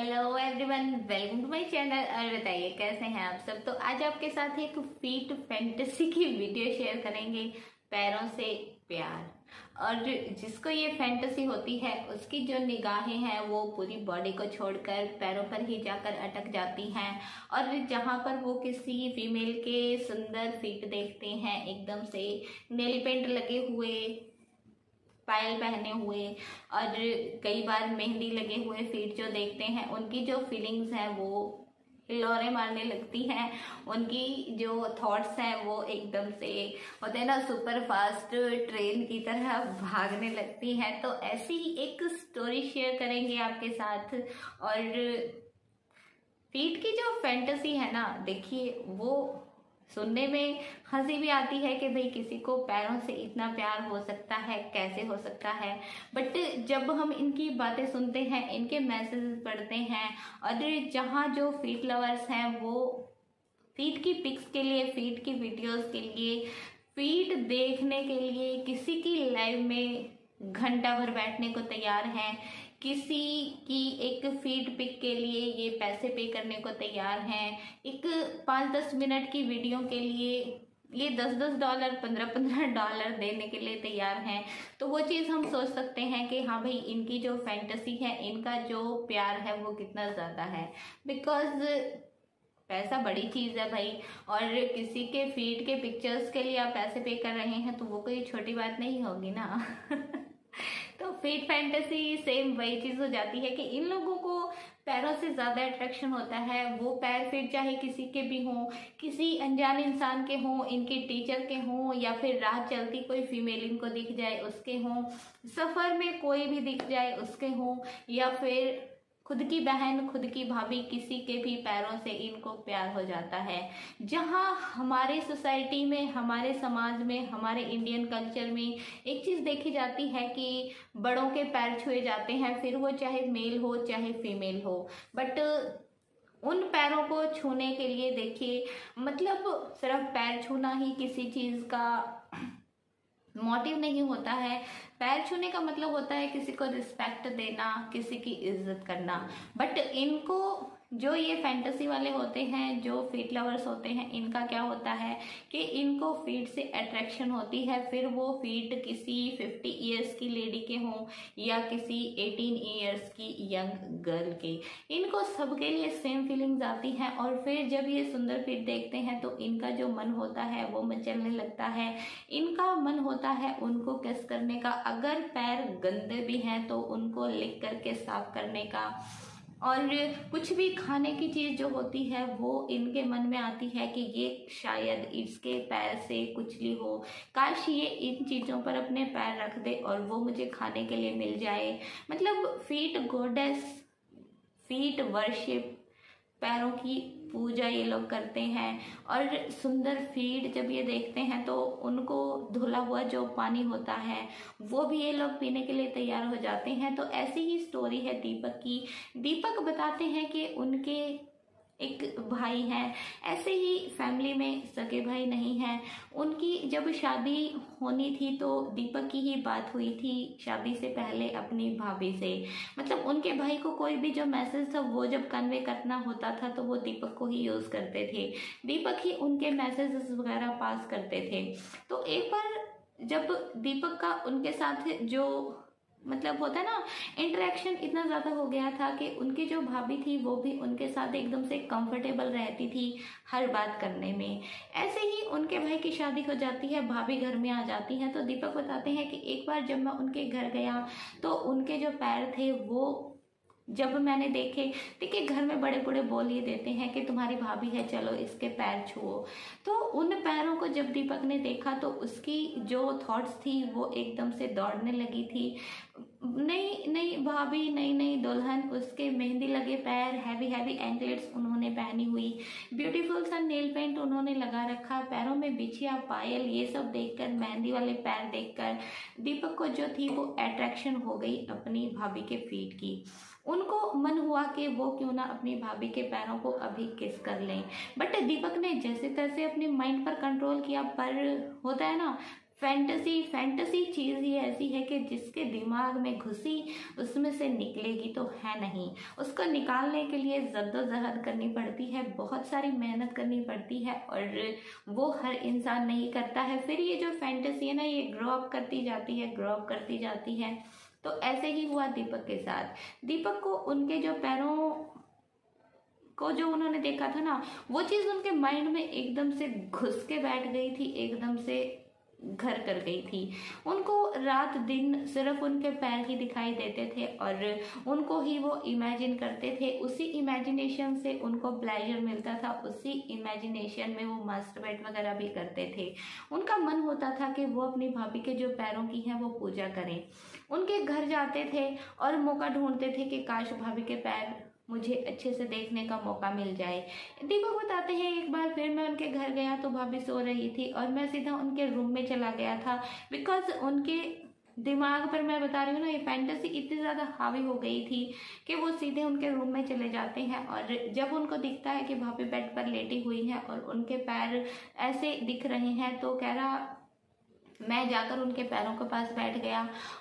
Hello everyone, welcome to my channel. और बताइए कैसे हैं आप सब। तो आज आपके साथ एक फीट फैंटेसी की वीडियो शेयर करेंगे, पैरों से प्यार। और जिसको ये फैंटेसी होती है उसकी जो निगाहें हैं वो पूरी बॉडी को छोड़कर पैरों पर ही जाकर अटक जाती हैं। और जहाँ पर वो किसी फीमेल के सुंदर फीट देखते हैं, एकदम से नेल पेंट लगे हुए, पायल पहने हुए और कई बार मेहंदी लगे हुए फीट जो देखते हैं, उनकी जो फीलिंग्स हैं वो हिलोरे मारने लगती हैं। उनकी जो थॉट्स हैं वो एकदम से होते हैं ना, सुपर फास्ट ट्रेन की तरह भागने लगती हैं। तो ऐसी ही एक स्टोरी शेयर करेंगे आपके साथ। और फीट की जो फैंटेसी है ना, देखिए वो सुनने में हंसी भी आती है कि भाई किसी को पैरों से इतना प्यार हो सकता है, कैसे हो सकता है। बट जब हम इनकी बातें सुनते हैं, इनके मैसेज पढ़ते हैं, और जहाँ जो फीट लवर्स हैं वो फीट की पिक्स के लिए, फीट की वीडियोस के लिए, फीट देखने के लिए किसी की लाइव में घंटा भर बैठने को तैयार हैं, किसी की एक फीड पिक के लिए ये पैसे पे करने को तैयार हैं, एक 5-10 मिनट की वीडियो के लिए ये $10-10, $15-15 देने के लिए तैयार हैं। तो वो चीज़ हम सोच सकते हैं कि हाँ भाई, इनकी जो फैंटेसी है, इनका जो प्यार है वो कितना ज़्यादा है। बिकॉज पैसा बड़ी चीज़ है भाई, और किसी के फीड के पिक्चर्स के लिए आप पैसे पे कर रहे हैं तो वो कोई छोटी बात नहीं होगी ना। तो फीट फैंटेसी सेम वही चीज हो जाती है कि इन लोगों को पैरों से ज्यादा अट्रैक्शन होता है। वो पैर फिर चाहे किसी के भी हों, किसी अनजान इंसान के हों, इनके टीचर के हों, या फिर राह चलती कोई फीमेल इनको दिख जाए उसके हों, सफर में कोई भी दिख जाए उसके हों, या फिर खुद की बहन, खुद की भाभी, किसी के भी पैरों से इनको प्यार हो जाता है। जहाँ हमारे सोसाइटी में, हमारे समाज में, हमारे इंडियन कल्चर में एक चीज़ देखी जाती है कि बड़ों के पैर छुए जाते हैं, फिर वो चाहे मेल हो चाहे फीमेल हो। बट उन पैरों को छूने के लिए देखिए, मतलब सिर्फ पैर छूना ही किसी चीज़ का मोटिव नहीं होता है। पैर छूने का मतलब होता है किसी को रिस्पेक्ट देना, किसी की इज्जत करना। बट इनको, जो ये फैंटेसी वाले होते हैं, जो फीट लवर्स होते हैं, इनका क्या होता है कि इनको फीट से अट्रैक्शन होती है। फिर वो फीट किसी 50 ईयर्स की लेडी के हों या किसी 18 ईयर्स की यंग गर्ल के, इनको सबके लिए सेम फीलिंग्स आती हैं। और फिर जब ये सुंदर फीट देखते हैं तो इनका जो मन होता है वो मचलने लगता है। इनका मन होता है उनको किस करने का, अगर पैर गंदे भी हैं तो उनको लिख करके साफ करने का। और कुछ भी खाने की चीज़ जो होती है वो इनके मन में आती है कि ये शायद इसके पैर से कुचली हो, काश ये इन चीज़ों पर अपने पैर रख दे और वो मुझे खाने के लिए मिल जाए। मतलब फीट गॉडेस, फीट वर्शिप, पैरों की पूजा ये लोग करते हैं। और सुंदर फीट जब ये देखते हैं तो उनको धुला हुआ जो पानी होता है वो भी ये लोग पीने के लिए तैयार हो जाते हैं। तो ऐसी ही स्टोरी है दीपक की। दीपक बताते हैं कि उनके एक भाई हैं, ऐसे ही फैमिली में सगे भाई नहीं हैं। उनकी जब शादी होनी थी तो दीपक की ही बात हुई थी शादी से पहले अपनी भाभी से। मतलब उनके भाई को कोई भी जो मैसेज था वो जब कन्वे करना होता था तो वो दीपक को ही यूज़ करते थे, दीपक ही उनके मैसेजेस वगैरह पास करते थे। तो एक बार जब दीपक का उनके साथ जो मतलब होता है ना, इंटरेक्शन इतना ज़्यादा हो गया था कि उनकी जो भाभी थी वो भी उनके साथ एकदम से कंफर्टेबल रहती थी हर बात करने में। ऐसे ही उनके भाई की शादी हो जाती है, भाभी घर में आ जाती है। तो दीपक बताते हैं कि एक बार जब मैं उनके घर गया तो उनके जो पैर थे वो जब मैंने देखे, देखिए घर में बड़े बड़े बोल ये देते हैं कि तुम्हारी भाभी है, चलो इसके पैर छुओ। तो उन पैरों को जब दीपक ने देखा तो उसकी जो थॉट्स थी वो एकदम से दौड़ने लगी थी। नहीं नहीं भाभी, नहीं नहीं दुल्हन, उसके मेहंदी लगे पैर, हैवी हैवी एंकलेट्स उन्होंने पहनी हुई, ब्यूटीफुल सा नेल पेंट उन्होंने लगा रखा, पैरों में बिछिया पायल, ये सब देखकर, मेहंदी वाले पैर देखकर दीपक को जो थी वो अट्रैक्शन हो गई अपनी भाभी के फीट की। उनको मन हुआ कि वो क्यों ना अपनी भाभी के पैरों को अभी किस कर लें। बट दीपक ने जैसे तैसे अपने माइंड पर कंट्रोल किया, पर होता है ना, फैंटेसी चीज़ ही ऐसी है कि जिसके दिमाग में घुसी उसमें से निकलेगी तो है नहीं। उसको निकालने के लिए जद्दोजहद करनी पड़ती है, बहुत सारी मेहनत करनी पड़ती है, और वो हर इंसान नहीं करता है। फिर ये जो फैंटेसी है ना, ये ग्रो अप करती जाती है। तो ऐसे ही हुआ दीपक के साथ। दीपक को उनके जो पैरों को जो उन्होंने देखा था ना, वो चीज़ उनके माइंड में एकदम से घुस के बैठ गई थी, एकदम से घर कर गई थी। उनको रात दिन सिर्फ उनके पैर ही दिखाई देते थे और उनको ही वो इमेजिन करते थे। उसी इमेजिनेशन से उनको प्लेजर मिलता था, उसी इमेजिनेशन में वो मास्टरबेट वगैरह भी करते थे। उनका मन होता था कि वो अपनी भाभी के जो पैरों की है वो पूजा करें। उनके घर जाते थे और मौका ढूंढते थे कि काश भाभी के पैर मुझे अच्छे से देखने का मौका मिल जाए। दीपक बताते हैं, एक बार फिर मैं उनके घर गया तो भाभी सो रही थी और मैं सीधा उनके रूम में चला गया था, बिकॉज उनके दिमाग पर, मैं बता रही हूँ ना, ये फैंटेसी इतनी ज़्यादा हावी हो गई थी कि वो सीधे उनके रूम में चले जाते हैं। और जब उनको दिखता है कि भाभी बेड पर लेटी हुई है और उनके पैर ऐसे दिख रहे हैं, तो कह रहा, मैं जाकर उनके पैरों के पास बैठ गया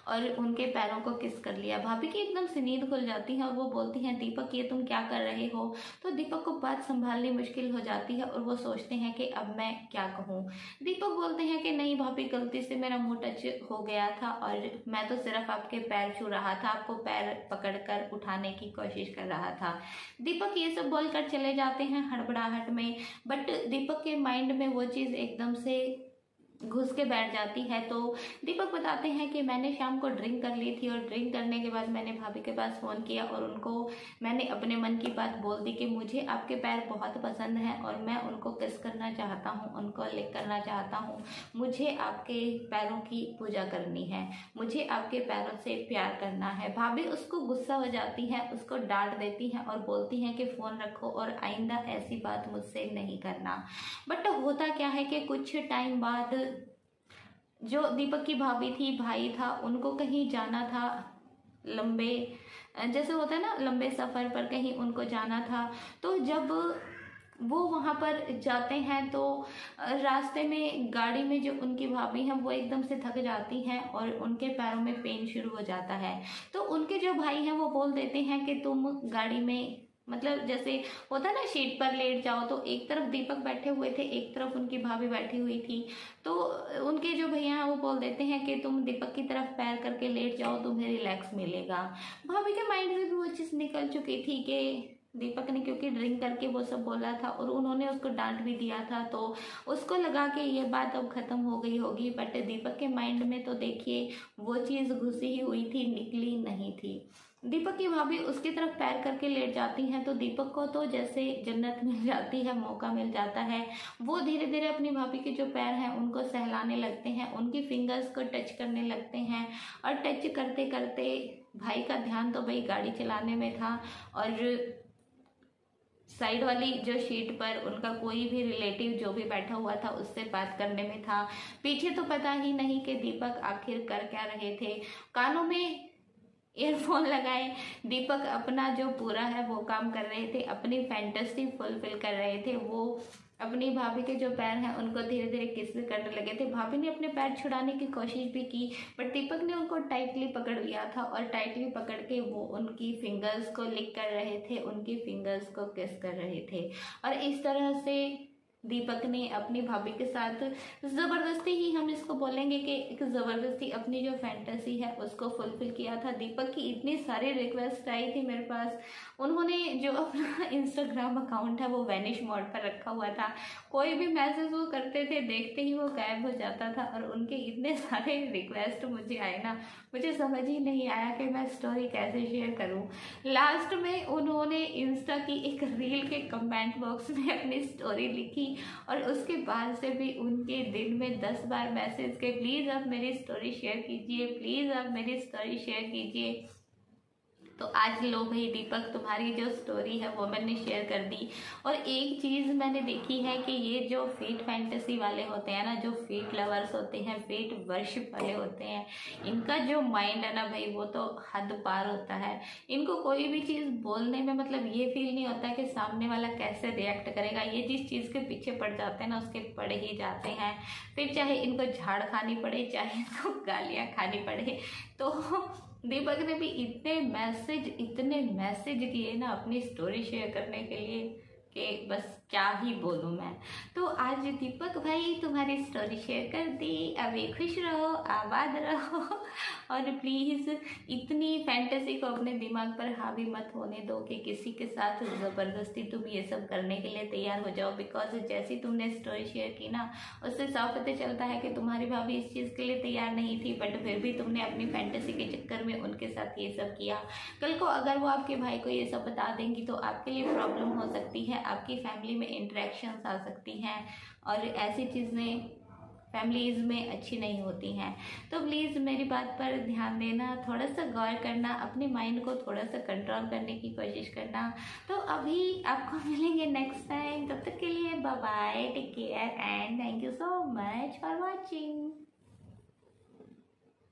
और उनके पैरों को किस कर लिया। भाभी की एकदम से नींद खुल जाती है और वो बोलती हैं, दीपक ये तुम क्या कर रहे हो। तो दीपक को बात संभालनी मुश्किल हो जाती है और वो सोचते हैं कि अब मैं क्या कहूँ। दीपक बोलते हैं कि नहीं भाभी, गलती से मेरा मुंह टच हो गया था और मैं तो सिर्फ आपके पैर छू रहा था, आपको पैर पकड़कर उठाने की कोशिश कर रहा था। दीपक ये सब बोलकर चले जाते हैं हड़बड़ाहट में, बट दीपक के माइंड में वो चीज़ एकदम से घुस के बैठ जाती है। तो दीपक बताते हैं कि मैंने शाम को ड्रिंक कर ली थी और ड्रिंक करने के बाद मैंने भाभी के पास फ़ोन किया और उनको मैंने अपने मन की बात बोल दी कि मुझे आपके पैर बहुत पसंद हैं और मैं उनको किस करना चाहता हूँ, उनको लिक करना चाहता हूँ। मुझे आपके पैरों की पूजा करनी है, मुझे आपके पैरों से प्यार करना है। भाभी उसको गुस्सा हो जाती है, उसको डांट देती हैं और बोलती हैं कि फ़ोन रखो और आइंदा ऐसी बात मुझसे नहीं करना। बट होता क्या है कि कुछ टाइम बाद जो दीपक की भाभी थी, भाई था, उनको कहीं जाना था, लंबे, जैसे होता है ना, लंबे सफ़र पर कहीं उनको जाना था। तो जब वो वहाँ पर जाते हैं तो रास्ते में गाड़ी में जो उनकी भाभी हैं वो एकदम से थक जाती हैं और उनके पैरों में पेन शुरू हो जाता है। तो उनके जो भाई हैं वो बोल देते हैं कि तुम गाड़ी में, मतलब जैसे होता है ना, सीट पर लेट जाओ। तो एक तरफ दीपक बैठे हुए थे, एक तरफ उनकी भाभी बैठी हुई थी। तो उनके जो भैया हैं वो बोल देते हैं कि तुम दीपक की तरफ पैर करके लेट जाओ, तुम्हें रिलैक्स मिलेगा। भाभी के माइंड में भी वो चीज़ निकल चुकी थी कि दीपक ने क्योंकि ड्रिंक करके वो सब बोला था और उन्होंने उसको डांट भी दिया था, तो उसको लगा कि ये बात अब ख़त्म हो गई होगी। बट दीपक के माइंड में तो देखिए वो चीज़ घुसी ही हुई थी, निकली नहीं थी। दीपक की भाभी उसकी तरफ पैर करके लेट जाती हैं तो दीपक को तो जैसे जन्नत मिल जाती है, मौका मिल जाता है। वो धीरे धीरे अपनी भाभी के जो पैर हैं उनको सहलाने लगते हैं, उनकी फिंगर्स को टच करने लगते हैं और टच करते करते भाई का ध्यान तो भाई गाड़ी चलाने में था और साइड वाली जो सीट पर उनका कोई भी रिलेटिव जो भी बैठा हुआ था उससे बात करने में था। पीछे तो पता ही नहीं कि दीपक आखिर कर क्या रहे थे। कानों में ईयरफोन लगाए दीपक अपना जो पूरा है वो काम कर रहे थे, अपनी फैंटेसी फुलफिल कर रहे थे। वो अपनी भाभी के जो पैर हैं उनको धीरे धीरे किस करने लगे थे। भाभी ने अपने पैर छुड़ाने की कोशिश भी की बट दीपक ने उनको टाइटली पकड़ लिया था और टाइटली पकड़ के वो उनकी फिंगर्स को लिक कर रहे थे, उनकी फिंगर्स को किस कर रहे थे। और इस तरह से दीपक ने अपनी भाभी के साथ ज़बरदस्ती ही हम इसको बोलेंगे कि एक ज़बरदस्ती अपनी जो फैंटेसी है उसको फुलफिल किया था। दीपक की इतनी सारी रिक्वेस्ट आई थी मेरे पास, उन्होंने जो अपना इंस्टाग्राम अकाउंट है वो वैनिश मोड पर रखा हुआ था। कोई भी मैसेज वो करते थे देखते ही वो गायब हो जाता था और उनके इतने सारे रिक्वेस्ट मुझे आए ना, मुझे समझ ही नहीं आया कि मैं स्टोरी कैसे शेयर करूं। लास्ट में उन्होंने इंस्टा की एक रील के कमेंट बॉक्स में अपनी स्टोरी लिखी और उसके बाद से भी उनके दिन में 10 बार मैसेज के प्लीज़ आप मेरी स्टोरी शेयर कीजिए, प्लीज़ आप मेरी स्टोरी शेयर कीजिए। तो आज लो भाई दीपक, तुम्हारी जो स्टोरी है वो मैंने शेयर कर दी। और एक चीज़ मैंने देखी है कि ये जो फीट फैंटेसी वाले होते हैं ना, जो फीट लवर्स होते हैं, फीट वर्शिप वाले होते हैं, इनका जो माइंड है ना भाई वो तो हद पार होता है। इनको कोई भी चीज़ बोलने में मतलब ये फील नहीं होता कि सामने वाला कैसे रिएक्ट करेगा। ये जिस चीज़ के पीछे पड़ जाते हैं ना उसके पड़ ही जाते हैं, फिर चाहे इनको झाड़ खानी पड़े, चाहे इनको गालियाँ खानी पड़े। तो दीपक ने भी इतने मैसेज किए ना अपनी स्टोरी शेयर करने के लिए कि बस क्या ही बोलूँ मैं। तो आज दीपक भाई तुम्हारी स्टोरी शेयर कर दी। अभी खुश रहो, आबाद रहो और प्लीज़ इतनी फैंटेसी को अपने दिमाग पर हावी मत होने दो कि किसी के साथ ज़बरदस्ती तुम ये सब करने के लिए तैयार हो जाओ। बिकॉज जैसी तुमने स्टोरी शेयर की ना, उससे साफ पता चलता है कि तुम्हारी भाभी इस चीज़ के लिए तैयार नहीं थी, बट फिर भी तुमने अपनी फैंटेसी के चक्कर में उनके साथ ये सब किया। कल को अगर वो आपके भाई को ये सब बता देंगी तो आपके लिए प्रॉब्लम हो सकती है, आपकी फैमिली में इंटरेक्शंस आ सकती हैं और ऐसी चीज़ें फैमिलीज़ में अच्छी नहीं होती हैं। तो प्लीज़ मेरी बात पर ध्यान देना, थोड़ा सा गौर करना, अपने माइंड को थोड़ा सा कंट्रोल करने की कोशिश करना। तो अभी आपको मिलेंगे नेक्स्ट टाइम, तब तक के लिए bye bye, take care and thank you so much for watching.